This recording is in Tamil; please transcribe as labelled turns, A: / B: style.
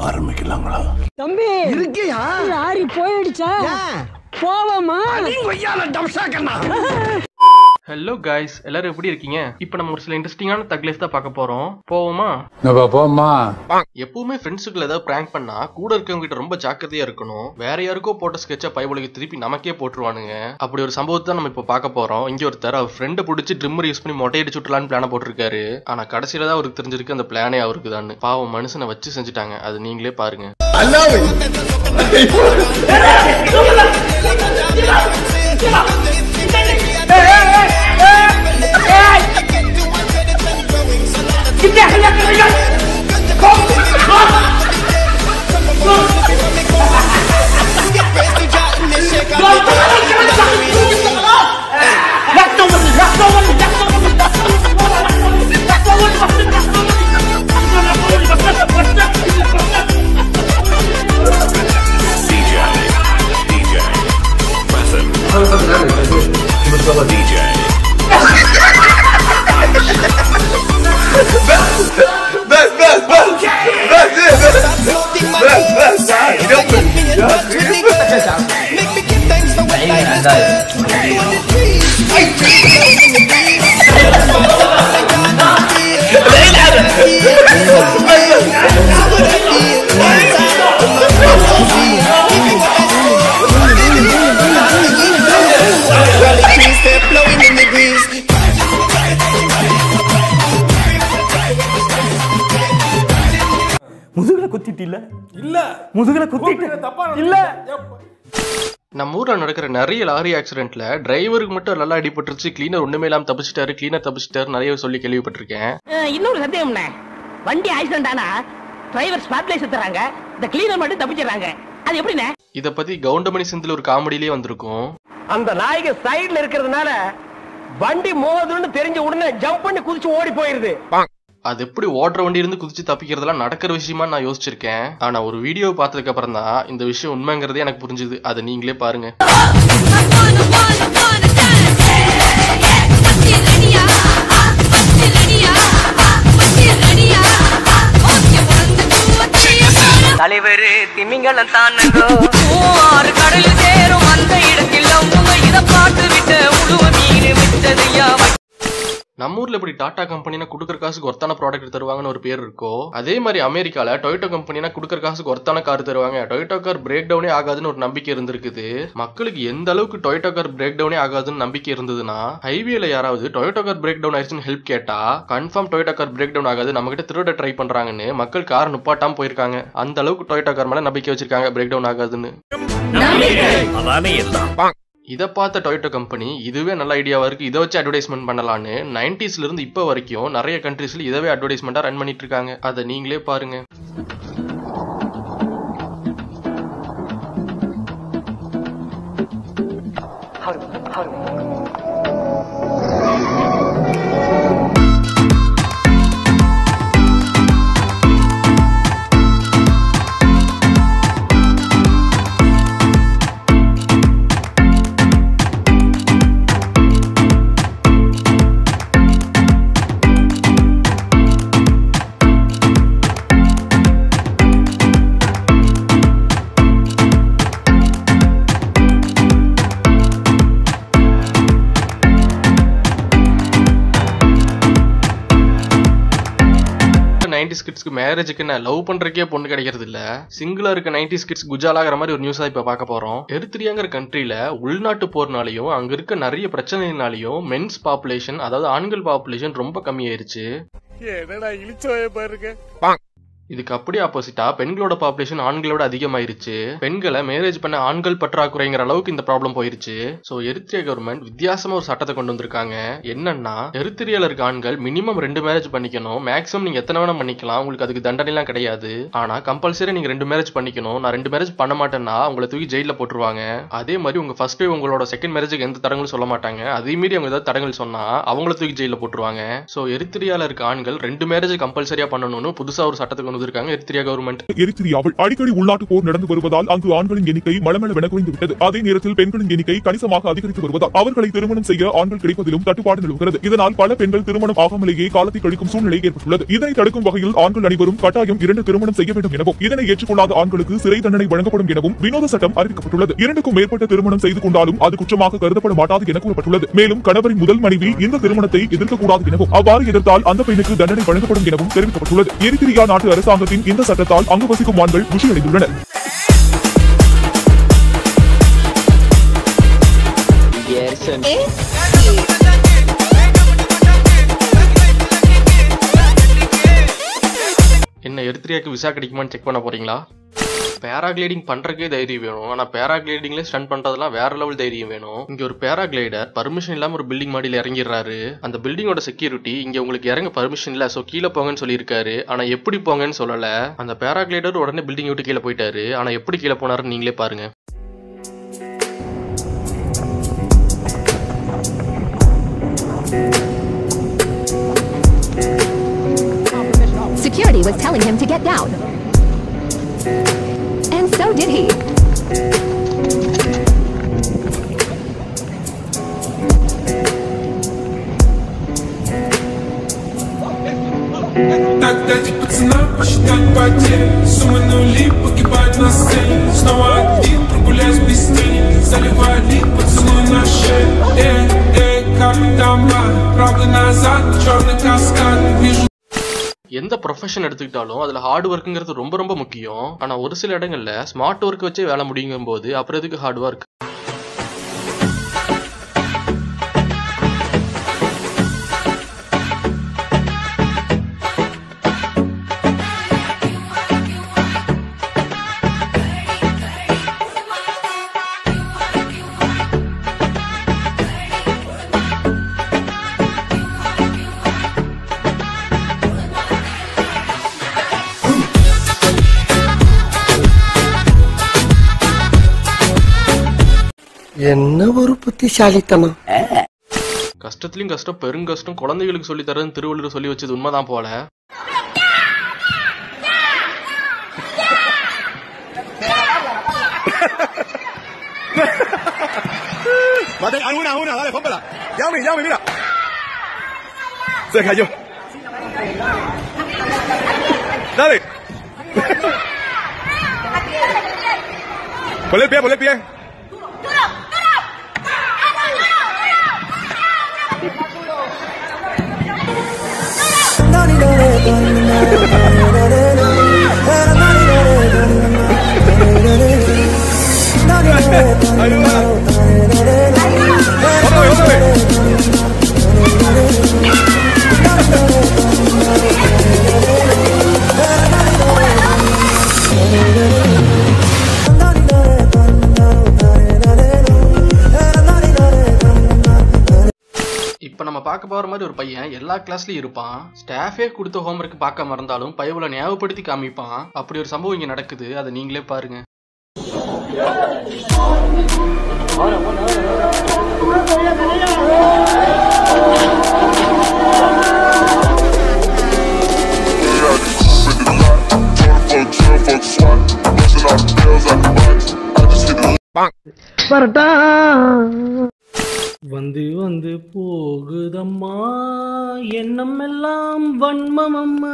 A: ஆரம்பிக்கலாங்களா?
B: தம்பி
C: இருக்கியா?
B: லாரி போயிடுச்சா? போவோமா?
D: ஹலோ கைஸ், எல்லாரும் எப்படி இருக்கீங்க? இப்போ நம்ம ஒரு சில இன்ட்ரெஸ்டிங்கான தக்லைஃப் தான் பார்க்க போறோம். போவோமா? எப்பவுமே ஃப்ரெண்ட்ஸுக்குள்ள ஏதாவது பிராங்க் பண்ணா கூட இருக்கவங்க கிட்ட ரொம்ப ஜாக்கிரதையா இருக்கணும். வேற யாருக்கோ போட்ட ஸ்கெட்சை பைபிளுக்கு திருப்பி நமக்கே போட்டுருவானுங்க. அப்படி ஒரு சம்பவத்தை தான் நம்ம இப்போ பார்க்க போறோம். இங்க ஒருத்தர் அவர் ஃப்ரெண்டை பிடிச்சி ட்ரிம்மர் யூஸ் பண்ணி மொட்டையடிச்சு விட்டலான்னு பிளான போட்டிருக்காரு. ஆனா கடைசியில தான் அவருக்கு தெரிஞ்சிருக்கு அந்த பிளானே அவருக்கு தான். பாவம் மனுஷனை வச்சு செஞ்சுட்டாங்க. அது நீங்களே பாருங்க.
C: முதுகுல குத்திட்டு இல்ல முதுகுல குத்திட்டு இல்ல.
D: நம்ம ஊர்ல நடக்கிற நிறைய லாரி ஆக்சிடென்ட்ல டிரைவருக்கு மட்டும் நல்லா அடிபட்டுருச்சு, கிளீனர் ஒண்ணுமே இல்லாம தப்பிச்சிட்டாரு, கிளீனர் தப்பிச்சிட்டாரு நிறைய சொல்லி கேள்விப்பட்டிருக்கேன்.
B: இன்னொரு சந்தேகம், வண்டி ஆக்சிடென்ட் ஆனா டிரைவர் ஸ்பாட்ல சுத்துறாங்க, இந்த கிளீனர் மட்டும் தப்பிச்சிடுறாங்க. அது எப்படிண்ணே?
D: இத பத்தி கவுண்டமணி சிந்தில ஒரு காமெடியிலேயே வந்திருக்கும்.
C: அந்த நாய்க்கு சைடுல இருக்கிறதுனால வண்டி மோதுன்னு தெரிஞ்ச உடனே ஜம்ப் பண்ணி குதிச்சு ஓடி போயிருது.
D: அது எப்படி ஓடுற வண்டி இருந்து குதிச்சு தப்பிக்கிறதெல்லாம் நடக்கிற விஷயமா நான் யோசிச்சிருக்கேன். ஆனா ஒரு வீடியோ பார்த்ததுக்கு அப்புறம் தான் இந்த விஷயம் உண்மைங்கிறதே எனக்கு புரிஞ்சுது. அதை நீங்களே பாருங்க.
E: தலைவர் திமிங்கலம் தானோ ஆறு கடல் சேரும் அந்த இடத்தில் இதை பாட்டு விட்டு உழுவ மீன் விட்டதையா.
D: நம்ம ஊர்ல இப்படி டாடா கம்பெனினா குடுக்கற காசுக்கு ஒருத்தான ப்ராடக்ட் தருவாங்கன்னு ஒரு பேர் இருக்கோ, அதே மாதிரி அமெரிக்கால டொயோட்டோ கம்பெனினா குடுக்கற காசுக்கு ஒருத்தான கார் தருவாங்க. டொயோட்டோ கார் பிரேக் டவுனே ஆகாதுன்னு ஒரு நம்பிக்கை இருந்திருக்குது. மக்களுக்கு எந்த அளவுக்கு டொயோட்டோ கார் பிரேக் டவுனே ஆகாதுன்னு நம்பிக்கை இருந்ததுன்னா, ஹைவேல யாராவது டொயோட்டோ கார் பிரேக் டவுன் ஆயிடுச்சுன்னு ஹெல்ப் கேட்டா confirm Toyota car break down ஆகாது, நம்ம கிட்ட திருட ட்ரை பண்றாங்கன்னு மக்கள் கார் நுப்பாட்டாம போயிருக்காங்க. அந்த அளவுக்கு டொயோட்டோ கார் மேல நம்பிக்கை வச்சிருக்காங்க பிரேக் டவுன் ஆகாதுன்னு. இதை பார்த்த டொயோட்டோ கம்பெனி இதுவே நல்ல ஐடியாவா இருக்கு, இதை வச்சு அட்வர்டைஸ்மெண்ட் பண்ணலான்னு 90sல இருந்து இப்போ வரைக்கும் நிறைய கண்ட்ரீஸ்ல இதவே அட்வர்டைஸ்மெண்டா ரன் பண்ணிட்டு இருக்காங்க. அதை நீங்களே பாருங்க. கிட்ஸ்க்கு மேரேஜுக்கு என்ன லவ் பண்றக்கே பொண்ணு கிடைக்கிறது இல்ல. சிங்கிளா இருக்க 90s கிட்ஸ் குஜாலாகிற மாதிரி ஒரு நியூஸ் இப்ப பார்க்க போறோம். எரித்ரியாங்கிற கண்ட்ரில உள்நாட்டு போர்னாலையும் அங்க இருக்க நிறைய பிரச்சனைனாலையும் மென்ஸ் பாப்புலேஷன், அதாவது ஆண்கள் பாப்புலேஷன் ரொம்ப கம்மியாயிருச்சு. இதுக்கு அப்படியே ஆப்போசிட்டா பெண்களோட பாப்புலேஷன் ஆண்களோட அதிகமாயிருச்சு. பெண்களை மேரேஜ் பண்ண ஆண்கள் பற்றாக்குறைங்கிற அளவுக்கு இந்த ப்ராப்ளம் போயிருச்சு. சோ எரித்ரியா கவர்மெண்ட் வித்தியாசமா ஒரு சட்டத்தை கொண்டு வந்திருக்காங்க. என்னன்னா, எரித்ரியால இருக்க ஆண்கள் மினிமம் 2 மேரேஜ் பண்ணிக்கணும். மேக்ஸிமம் நீங்க எத்தனை வேணா பண்ணிக்கலாம், உங்களுக்கு அதுக்கு தண்டனை எல்லாம் கிடையாது. ஆனா கம்பல்சரி நீங்க 2 மேரேஜ் பண்ணிக்கணும். நான் 2 மேரேஜ் பண்ண மாட்டேன்னா உங்களை தூக்கி ஜெயில போட்டுருவாங்க. அதே மாதிரி உங்க ஃபர்ஸ்ட் உங்களோட செகண்ட் மேரேஜுக்கு எந்த தடங்களும் சொல்ல மாட்டாங்க. அதே மீறி அவங்க ஏதாவது தடங்கள் சொன்னா அவங்கள தூக்கி ஜெயில போட்டுருவாங்க. சோ எரித்ரியால இருக்க ஆண்கள் 2 மேரேஜ் கம்பல்சரியா பண்ணணும்னு புதுசா ஒரு சட்டத்தை கொண்டு வந்திருக்காங்க எரித்ரியா கவர்மெண்ட்.
A: எரித்ரியாவில் அடிக்கடி உள்நாட்டு போர் நடந்து வருவதால் அங்கு ஆண்களின் எண்ணிக்கை மளமளவென குறைந்து விட்டது. அதே நேரத்தில் பெண்களின் எண்ணிக்கை கணிசமாக அதிகரித்து வருவதால் அவர்களை திருமணம் செய்ய ஆண்கள் கிடைப்பதிலும் தட்டுப்பாடு நிலவுகிறது. இதனால் பல பெண்கள் திருமணம் ஆகாமலேயே காலத்தை கழிக்கும் சூழ்நிலை ஏற்பட்டுள்ளது. இதனை தடுக்கும் வகையில் ஆண்கள் அனைவரும் கட்டாயம் 2 திருமணம் செய்ய வேண்டும் எனவும் இதனை ஏற்றுக்கொள்ளாத ஆண்களுக்கு சிறை தண்டனை வழங்கப்படும் எனவும் வினோத சட்டம் அறிவிக்கப்பட்டுள்ளது. 2க்கும் மேற்பட்ட திருமணம் செய்து கொண்டாலும் அது குற்றமாக கருதப்பட மாட்டாது என கூறப்பட்டுள்ளது. மேலும் கணவரின் முதல் மனைவி இந்த திருமணத்தை எதிர்க்கக்கூடாது எனவும் அவ்வாறு எதிர்த்தால் அந்த பெண்ணுக்கு தண்டனை வழங்கப்படும் எனவும் தெரிவிக்கப்பட்டுள்ளது. எரித்ரியா நாட்டு அரசாங்கத்தின் இந்த சட்டத்தால் அங்கு வசிக்கும் ஆண்கள் குஷியடைந்துள்ளனர்.
D: என்ன எரித்ரியாக்கு விசா கிடைக்குமான்னு செக் பண்ண போறீங்களா? பேராகிளைடிங் பண்றதுக்கே தைரியம் வேணும். ஆனா பேராகிளைடிங்ல ஸ்டன் பண்றதுலாம் வேற லெவல் தைரியம் வேணும். இங்க ஒரு பேராகிளைடர் பர்மிஷன் இல்லாம ஒரு பில்டிங் மாடியில இறங்கிடுறாரு. அந்த பில்டிங்கோட செக்யூரிட்டி இங்க உங்களுக்கு இறங்க பர்மிஷன் இல்ல, சோ கீழே போங்கன்னு சொல்லியிருக்காரு. ஆனா எப்படி போங்கன்னு சொல்லல. அந்த பேராகிளைடர் உடனே பில்டிங் விட்டு கீழே போயிட்டாரு. ஆனா எப்படி கீழே போனாருன்னு நீங்களே பாருங்க.
F: Security was telling him to get down. And so did he.
G: Так дайте пацанам посчитать потери. Суммы нули погибают на сцене. Снова один прогуляюсь без тени. Заливаю лик, поцелуй на шею. Капитан Блад, правда назад, черный каскад. Вижу.
D: எந்த ப்ரொஃபஷன் எடுத்துக்கிட்டாலும் அதுல ஹார்ட் ஒர்க்குங்கிறது ரொம்ப ரொம்ப முக்கியம். ஆனா ஒரு சில இடங்கள்ல ஸ்மார்ட் ஒர்க் வச்சே வேலை முடியுங்கும் போது அப்புறம் எதுக்கு ஹார்ட் ஒர்க்?
C: என்ன ஒரு புத்திசாலித்தனம்.
D: கஷ்டத்திலும் கஷ்டம் பெருங்கஷ்டம் குழந்தைகளுக்கு சொல்லி தரதுன்னு திருவள்ளுவர் சொல்லி வச்சது உண்மைதான் போல.
A: dale, pómpela. Llame, mira. Se cayó. Dale. Ponle el pie.
D: இப்ப நம்ம பார்க்க போற மாதிரி ஒரு பையன் எல்லா கிளாஸ்லயும் இருப்பான். ஸ்டாஃபே கொடுத்த ஹோம்வொர்க் பார்க்காம இருந்தாலும் பையவுல ஞாபகப்படுத்தி காமிப்பான். அப்படி ஒரு சம்பவம் இங்க நடக்குது. அதை நீங்களே பாருங்க.
H: வந்து வந்து போகுதம்மா எண்ணம் எல்லாம் வன்மம் அம்மா.